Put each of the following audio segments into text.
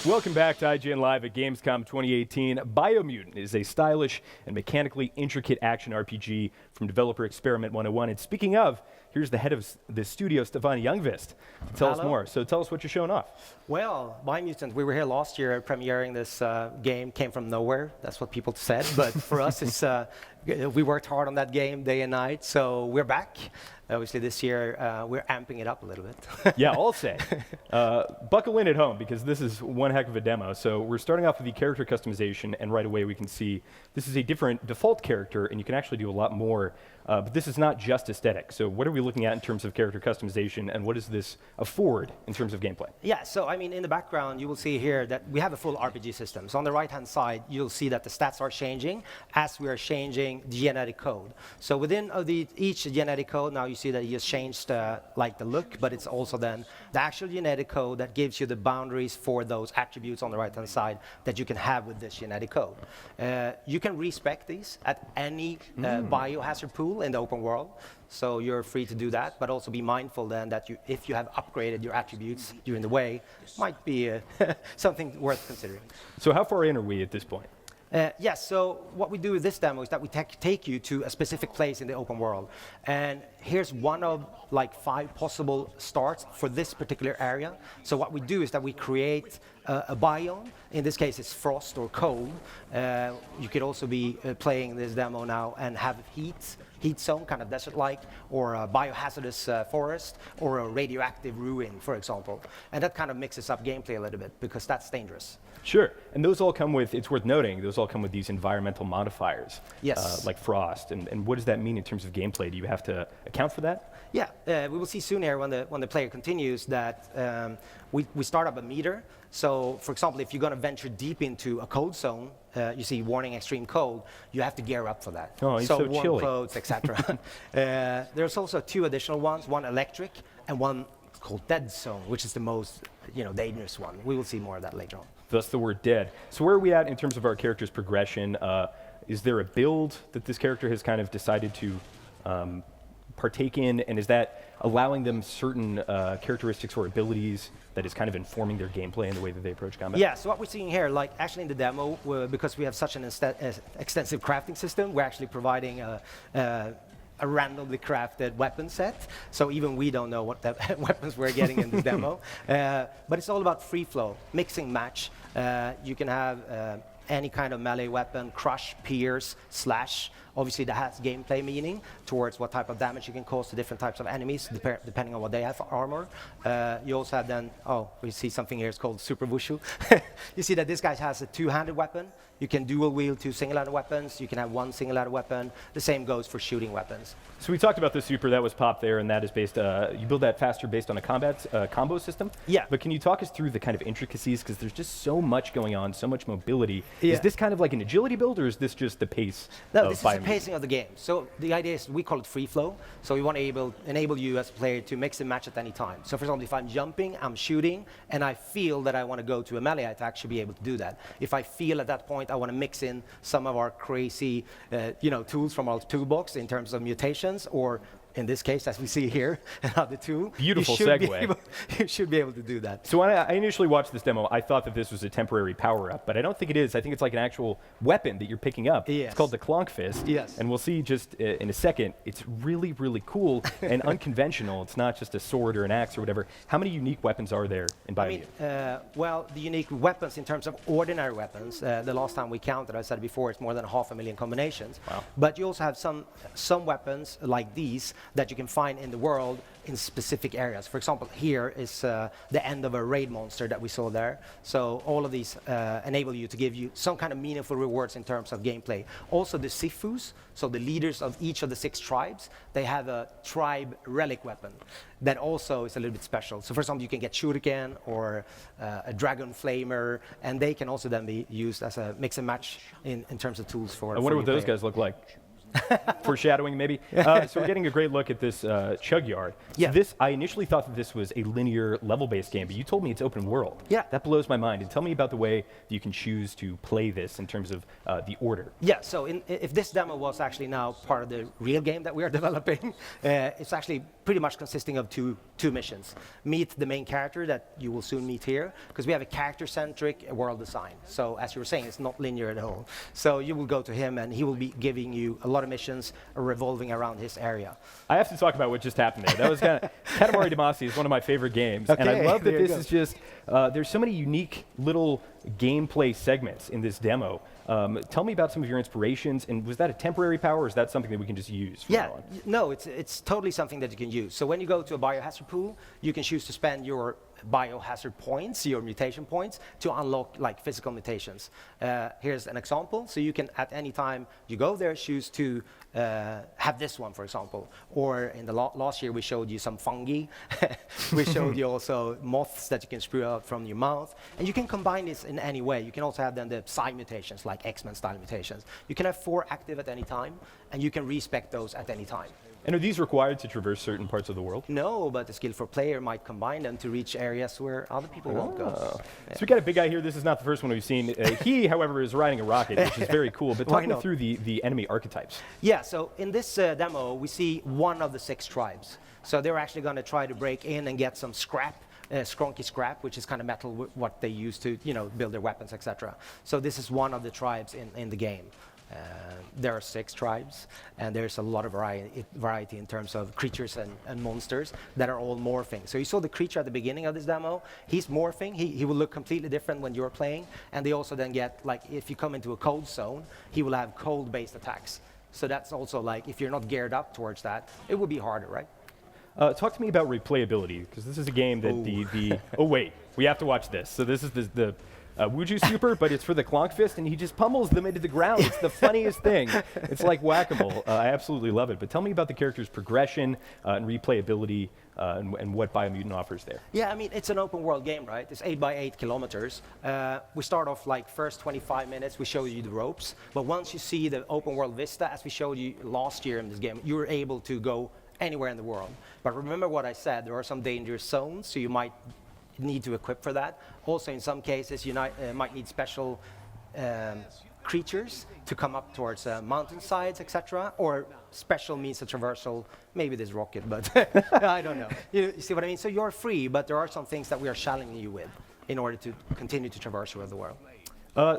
Welcome back to IGN Live at Gamescom 2018. Biomutant is a stylish and mechanically intricate action RPG from developer Experiment 101. And speaking of, here's the head of the studio, Stefan Youngvist, to tell us more. So tell us what you're showing off. Well, Biomutant, we were here last year premiering this game, came from nowhere. That's what people said. But for us, it's we worked hard on that game day and night, so we're back. Obviously, this year, we're amping it up a little bit. Yeah, I'll say. Buckle in at home, because this is one heck of a demo. So we're starting off with the character customization, and right away we can see this is a different default character, and you can actually do a lot more. But this is not just aesthetic. So what are we looking at in terms of character customization, and what does this afford in terms of gameplay? Yeah, so I mean, in the background, you will see here that we have a full RPG system. So on the right-hand side, you'll see that the stats are changing as we are changing the genetic code. So within each genetic code, now you see that it has changed like the look, but it's also then the actual genetic code that gives you the boundaries for those attributes on the right-hand side that you can have with this genetic code. You can respec these at any biohazard pool in the open world, so you're free to do that, but also be mindful then that if you have upgraded your attributes during the way, might be something worth considering. So how far in are we at this point? Yes, so what we do with this demo is that we take you to a specific place in the open world. And here's one of like 5 possible starts for this particular area. So what we do is that we create a biome. In this case, it's frost or cold. You could also be playing this demo now and have heat zone, kind of desert-like, or a biohazardous forest, or a radioactive ruin, for example. And that kind of mixes up gameplay a little bit, because that's dangerous. Sure, and those all come with, it's worth noting, those all come with these environmental modifiers, yes, like frost. And what does that mean in terms of gameplay? Do you have to account for that? Yeah, we will see soon here when the player continues that we start up a meter. So, for example, if you're going to venture deep into a cold zone, you see warning extreme cold, you have to gear up for that. Oh, so warm chilly. clothes, etc. There's also 2 additional ones, one electric and one called dead zone, which is the most dangerous one. We will see more of that later on. Thus the word dead. So where are we at in terms of our character's progression? Is there a build that this character has kind of decided to partake in, and is that allowing them certain characteristics or abilities that is kind of informing their gameplay and the way that they approach combat? Yeah, so what we're seeing here, like actually in the demo, because we have such an extensive crafting system, we're actually providing a randomly crafted weapon set. So even we don't know what weapons we're getting in this demo. But it's all about free flow, mixing match. You can have any kind of melee weapon, crush, pierce, slash. Obviously, that has gameplay meaning towards what type of damage you can cause to different types of enemies, depending on what they have for armor. You also have then, we see something here, it's called Super Wushu. You see that this guy has a 2-handed weapon. You can dual wield 2 single-handed weapons. You can have 1 single-handed weapon. The same goes for shooting weapons. So we talked about the super that was popped there, and that is based, you build that faster based on a combo system. Yeah. But can you talk us through the kind of intricacies, because there's just so much going on, so much mobility. Yeah. Is this kind of like an agility build, or is this just the pace No, of this is the pacing of the game. So the idea is we call it free flow. So we want to enable you as a player to mix and match at any time. So for example, if I'm jumping, I'm shooting, and I feel that I want to go to a melee attack, I should be able to do that. If I feel at that point I want to mix in some of our crazy tools from our toolbox in terms of mutations, or in this case, as we see here, another 2. Beautiful segue. You should be able to do that. So when I initially watched this demo, I thought that this was a temporary power-up, but I don't think it is. I think it's like an actual weapon that you're picking up. Yes. It's called the Clonk Fist. Yes. And we'll see just in a second, it's really, really cool and unconventional. It's not just a sword or an axe or whatever. How many unique weapons are there in Biomutant? Well, the unique weapons in terms of ordinary weapons, the last time we counted, I said before, it's more than 500,000 combinations. Wow. But you also have some weapons like these that you can find in the world in specific areas. For example, here is the end of a raid monster that we saw there. So all of these enable you to give you some kind of meaningful rewards in terms of gameplay. Also the Sifus, so the leaders of each of the 6 tribes, they have a tribe relic weapon that also is a little bit special. So for example, you can get shuriken or a dragon flamer, and they can also then be used as a mix and match in terms of tools for I wonder what those guys look like. Foreshadowing, maybe. So we're getting a great look at this chug yard. Yeah. So this, I initially thought that this was a linear level-based game, but you told me it's open world. Yeah. That blows my mind. And tell me about the way that you can choose to play this in terms of the order. Yeah, so if this demo was actually now part of the real game that we are developing, it's actually pretty much consisting of two missions. Meet the main character that you will soon meet here, because we have a character-centric world design. So as you were saying, it's not linear at all. So you will go to him, and he will be giving you a lot of missions revolving around his area. I have to talk about what just happened there. That was kind of Katamari Damacy is one of my favorite games, and I love that this is just. There's so many unique little gameplay segments in this demo. Tell me about some of your inspirations, and was that a temporary power, or is that something that we can just use from now on? No, it's totally something that you can use. So when you go to a biohazard pool, you can choose to spend your biohazard points, your mutation points, to unlock like physical mutations. Here's an example. So you can, at any time you go there, choose to have this one, for example. Or in the last year, we showed you some fungi. We showed you also moths that you can spew out from your mouth. And you can combine this in any way. You can also have then the side mutations, like X-Men style mutations. You can have 4 active at any time, and you can respec those at any time. And are these required to traverse certain parts of the world? No, but the skillful player might combine them to reach areas where other people won't go. Yeah. So we got a big guy here. This is not the first one we've seen. He, however, is riding a rocket, which is very cool. But talk me through the enemy archetypes. Yeah, so in this demo, we see one of the 6 tribes. So they're actually going to try to break in and get some scrap, skronky scrap, which is kind of metal, what they use to build their weapons, etc. So this is one of the tribes in the game. There are 6 tribes, and there's a lot of variety in terms of creatures and monsters that are all morphing. So you saw the creature at the beginning of this demo. He's morphing. He will look completely different when you're playing, and they also then get, like, if you come into a cold zone, he will have cold-based attacks. So that's also, like, if you're not geared up towards that, it would be harder, right? Talk to me about replayability, because this is a game that oh, wait, we have to watch this. So this is the Wuju Super, but it's for the Clonk Fist, and he just pummels them into the ground. It's the funniest thing. It's like whack-a-mole. I absolutely love it. But tell me about the character's progression and replayability and what Biomutant offers there. Yeah, I mean, it's an open world game, right? It's 8 by 8 kilometers. We start off like first 25 minutes, we show you the ropes. But once you see the open world vista, as we showed you last year in this game, you're able to go anywhere in the world. But remember what I said, there are some dangerous zones, so you might need to equip for that. Also, in some cases, you might need special creatures to come up towards mountainsides, etc., or special means of traversal. Maybe this rocket, but I don't know. You see what I mean? So you're free, but there are some things that we are challenging you with in order to continue to traverse around the world.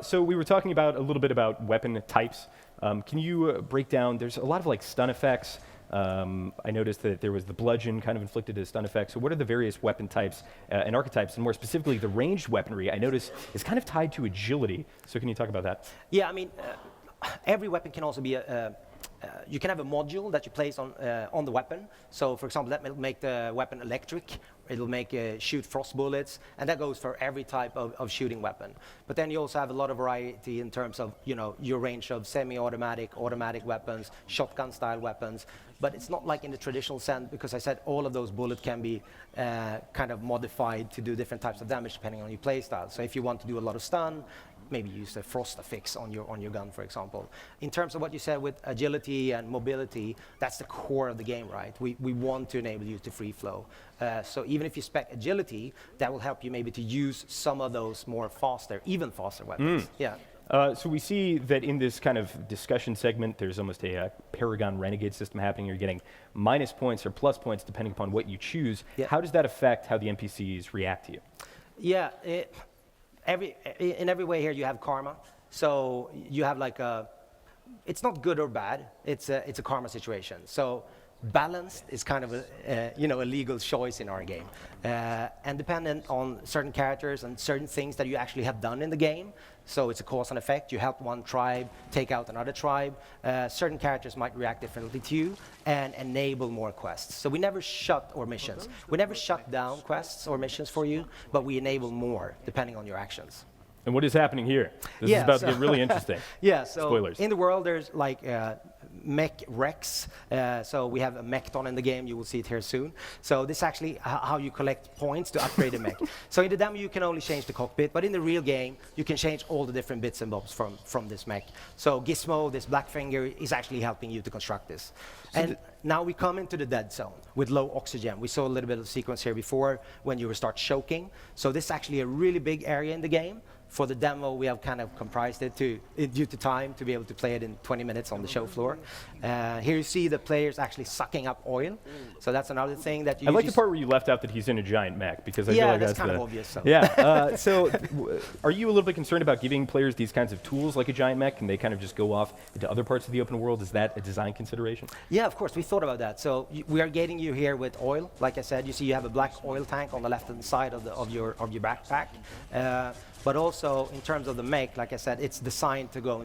So we were talking about a little bit about weapon types. Can you break down? There's a lot of like stun effects. I noticed that there was the bludgeon kind of inflicted a stun effect. So what are the various weapon types and archetypes, and more specifically the ranged weaponry I notice is kind of tied to agility. So can you talk about that? Yeah, I mean, every weapon can also be you can have a module that you place on the weapon. So for example, that will make the weapon electric. It'll make shoot frost bullets, and that goes for every type of shooting weapon. But then you also have a lot of variety in terms of your range of semi-automatic, automatic weapons, shotgun-style weapons. But it's not like in the traditional sense, because I said all of those bullets can be kind of modified to do different types of damage depending on your play style. So if you want to do a lot of stun, maybe use a frost affix on your gun, for example. In terms of what you said with agility and mobility, that's the core of the game, right? We want to enable you to free flow. So even if you spec agility, that will help you maybe to use some of those even faster weapons. Yeah. So we see that in this kind of discussion segment, there's almost a Paragon Renegade system happening. You're getting minus points or plus points depending upon what you choose. Yeah. How does that affect how the NPCs react to you? Yeah. In every way here you have karma, so you have like it's not good or bad, it's a karma situation. So balanced is kind of a legal choice in our game, and dependent on certain characters and certain things that you actually have done in the game. So it's a cause and effect. You help one tribe take out another tribe. Certain characters might react differently to you and enable more quests. So we never shut down quests or missions for you, but we enable more depending on your actions. And what is happening here? This is about to get really interesting. Yeah, so spoilers. In the world there's like mech Rex. So we have a Mechton in the game. You will see it here soon. So this is actually how you collect points to upgrade a mech. So in the demo you can only change the cockpit, but in the real game you can change all the different bits and bobs from this mech. So Gizmo, this black finger, is actually helping you to construct this. So and now we come into the dead zone with low oxygen. We saw a little bit of the sequence here before when you start choking. So this is actually a really big area in the game. For the demo, we have kind of comprised it due to time to be able to play it in 20 minutes on the show floor. Here you see the players actually sucking up oil. So that's another thing that you I like the part where you left out that he's in a giant mech, because I feel yeah, like that's that's kind the, of obvious. So. Yeah. Are you a little bit concerned about giving players these kinds of tools like a giant mech, and they kind of just go off into other parts of the open world? Is that a design consideration? Yeah, of course, we thought about that. So we are gating you here with oil. Like I said, you see you have a black oil tank on the left-hand side of your backpack. But also in terms of the make, like I said, it's designed to go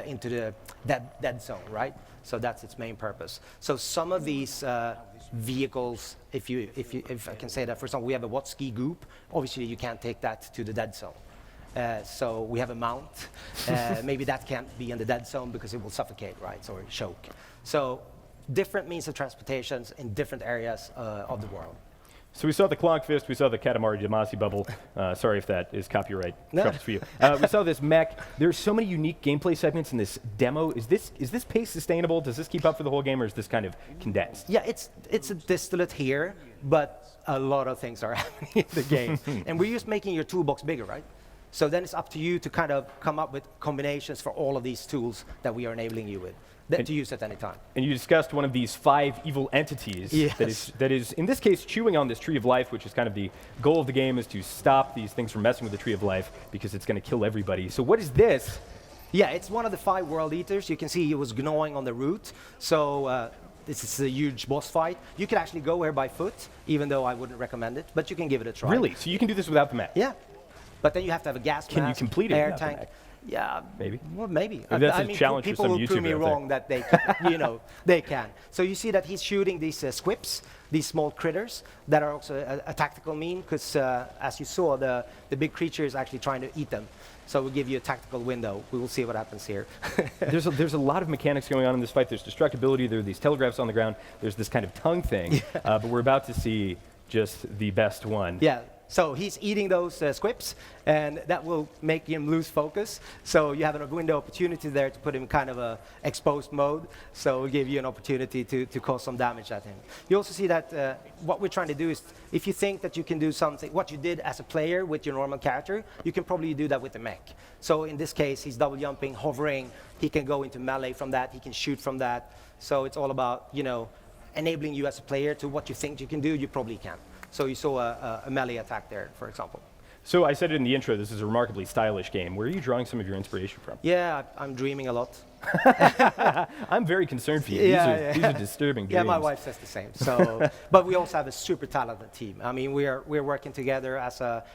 into the dead zone, right? So that's its main purpose. So some of these vehicles, if I can say that, for example, we have a Watt-ski goop. Obviously, you can't take that to the dead zone. So we have a mount. Maybe that can't be in the dead zone because it will suffocate, right, or choke. So different means of transportations in different areas of the world. So we saw the Clonk Fist, we saw the Katamari Damacy bubble. Sorry if that is copyright troubles for you. We saw this mech. There's so many unique gameplay segments in this demo. Is this pace sustainable? Does this keep up for the whole game, or is this kind of condensed? Yeah, it's a distillate here, but a lot of things are happening in the game. And we're just making your toolbox bigger, right? So then it's up to you to kind of come up with combinations for all of these tools that we are enabling you with. To use at any time. And you discussed one of these 5 evil entities that is, in this case, chewing on this tree of life, which is kind of the goal of the game, is to stop these things from messing with the tree of life because it's going to kill everybody. So what is this? Yeah, it's one of the 5 world eaters. You can see he was gnawing on the root. So this is a huge boss fight. You can actually go here by foot, even though I wouldn't recommend it, but you can give it a try. Really? So you can do this without the mech? Yeah. But then you have to have a gas mask, Can you complete it air without tank. the mech? Yeah, maybe. Well, maybe. That's a challenge for people some will prove YouTuber me out wrong there. that they, can, they can. So you see that he's shooting these squips, these small critters that are also a tactical mean, because as you saw, the big creature is actually trying to eat them. So we'll give you a tactical window. We will see what happens here. There's a lot of mechanics going on in this fight. There's destructibility. There are these telegraphs on the ground. There's this kind of tongue thing. But we're about to see just the best one. Yeah. So he's eating those squips, and that will make him lose focus. So you have a window opportunity there to put him in kind of a exposed mode. So we'll give you an opportunity to cause some damage at him. You also see that what we're trying to do is, if you think that you can do something, what you did as a player with your normal character, you can probably do that with the mech. So in this case, he's double jumping, hovering. He can go into melee from that. He can shoot from that. So it's all about, enabling you as a player to what you think you can do, you probably can. So you saw a melee attack there, for example. So I said it in the intro, this is a remarkably stylish game. Where are you drawing some of your inspiration from? Yeah, I'm dreaming a lot. I'm very concerned for you. These are disturbing dreams. Yeah, my wife says the same. So, but we also have a super talented team. I mean, we're working together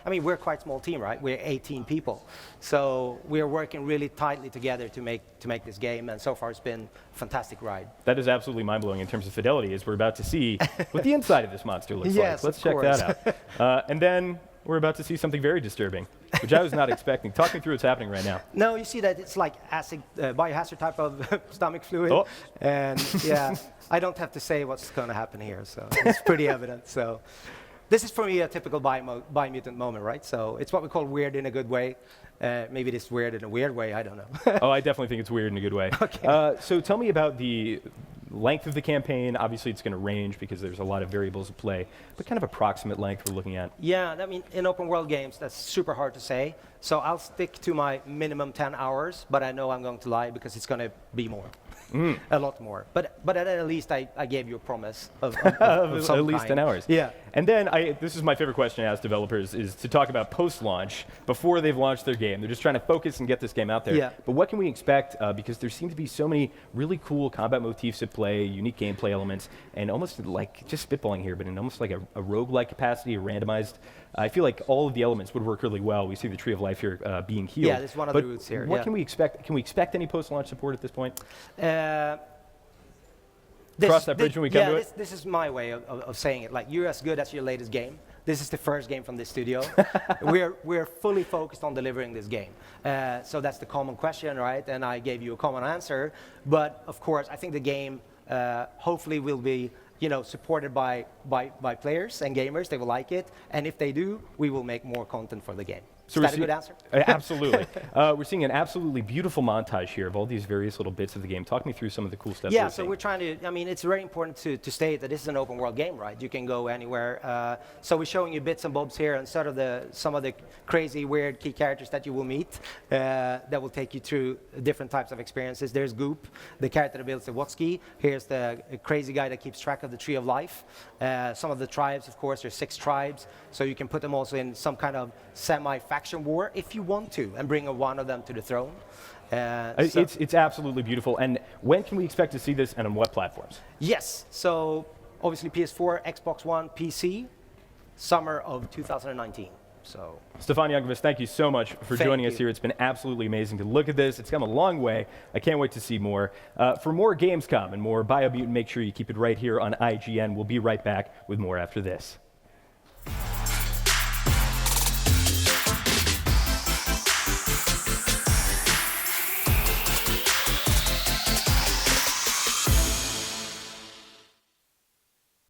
we're a quite small team, right? We're 18 people. So we're working really tightly together to make this game, and so far it's been a fantastic ride. That is absolutely mind-blowing in terms of fidelity, as we're about to see what the inside of this monster looks like. Let's check that out. And then we're about to see something very disturbing, which I was not expecting. Talk me through what's happening right now. No, you see that it's like acid, biohazard type of stomach fluid. Oh. And yeah, I don't have to say what's going to happen here, so it's pretty evident. So this is for me a typical Biomutant moment, right? So it's what we call weird in a good way. Maybe it is weird in a weird way, I don't know. Oh, I definitely think it's weird in a good way. Okay. So tell me about the length of the campaign. Obviously, it's going to range because there's a lot of variables at play, but kind of approximate length we're looking at. Yeah, I mean, in open world games, that's super hard to say. So I'll stick to my minimum 10 hours, but I know I'm going to lie because it's going to be more. A lot more. But at least I gave you a promise of some at least kind. 10 hours. Yeah. And then this is my favorite question to ask developers, is to talk about post-launch, before they've launched their game. They're just trying to focus and get this game out there. Yeah. But what can we expect? Because there seem to be so many really cool combat motifs at play, unique gameplay elements, and almost like, just spitballing here, but in almost like a roguelike capacity, a randomized. I feel like all of the elements would work really well. We see the Tree of Life here being healed. Yeah, that's one of the roots here. What can we expect? Can we expect any post-launch support at this point? Cross that bridge when we come to it? This is my way of saying it. Like, you're as good as your latest game. This is the first game from this studio. We're fully focused on delivering this game. So that's the common question, right? And I gave you a common answer. But of course, I think the game hopefully will be supported by players and gamers. They will like it. And if they do, we will make more content for the game. So Is that a good answer? Absolutely. We're seeing an absolutely beautiful montage here of all these various little bits of the game. Talk me through some of the cool stuff. Yeah, so we're trying to, I mean, it's very important to state that this is an open world game, right? You can go anywhere. So we're showing you bits and bobs here and sort of some of the crazy, weird key characters that you will meet that will take you through different types of experiences. There's Goop, the character that builds the Wotski. Here's the crazy guy that keeps track of the Tree of Life. Some of the tribes, of course, there's 6 tribes, so you can put them also in some kind of semi-faction war if you want to, and bring one of them to the throne. It's absolutely beautiful. And when can we expect to see this, and on what platforms? Yes, so obviously PS4, Xbox One, PC, summer of 2019. So, Stefan Jankovic, thank you so much for joining us here. It's been absolutely amazing to look at this. It's come a long way. I can't wait to see more. For more Gamescom and more Biomutant, make sure you keep it right here on IGN. We'll be right back with more after this.